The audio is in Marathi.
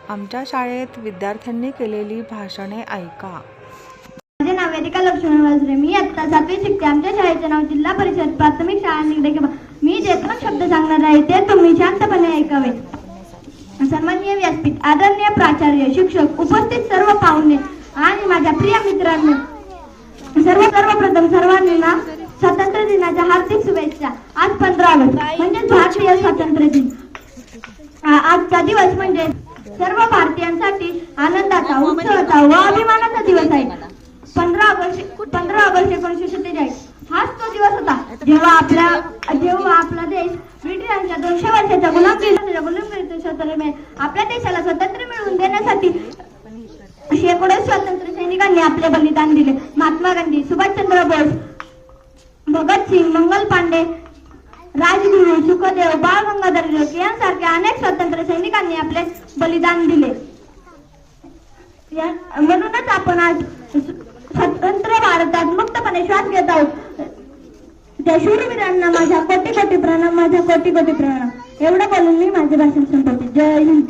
आमच्या शाळेत विद्यार्थ्यांनी केलेली भाषणे ऐका. माझे नाव वेदिका लक्ष्मण वाजरे. मी इयत्ता 7वी शिकते. आमच्या शाळेचे नाव जिल्हा परिषद प्राथमिक शाळा निगडे. मी जे 2 शब्द सांगणार आहे ते तुम्ही शांतपणे ऐकावे. सन्माननीय व्यासपीठ, आदरणीय प्राचार्य, शिक्षक, उपस्थित सर्व पाहुणे आणि माझ्या प्रिय मित्रांनो, सर्वप्रथम सर्वांना स्वातंत्र्य दिनाच्या हार्दिक शुभेच्छा. आज 15 ऑगस्ट म्हणजे भारतीय स्वातंत्र्य दिन. आजचा दिवस म्हणजे सर्व भारतीयांसाठी आनंदाचा, उत्सवाचा व अभिमानाचा दिवस आहे. 15 ऑगस्ट 1947 हाच तो दिवस होता जेव्हा आपला देश ब्रिटिशांच्या 200 वर्षाच्या गुलामगिरीतून स्वतंत्र आपल्या देशाला स्वातंत्र्य मिळवून देण्यासाठी शेकडो स्वातंत्र्य सैनिकांनी आपले बलिदान दिले. महात्मा गांधी, सुभाषचंद्र बोस, भगतसिंग, मंगल पांडे, राजगुरू, सुखदेव, बाळ गंगाधर टिळक यांसारख्या अनेक स्वातंत्र्य सैनिकांनी आपले बलिदान दिले. म्हणूनच आपण आज स्वतंत्र भारतात मुक्तपणे श्वास घेत आहोत. त्या शूरवीरांना माझ्या कोटी कोटी प्रणाम. एवढं बोलून मी माझे भाषण संपवते. जय हिंद.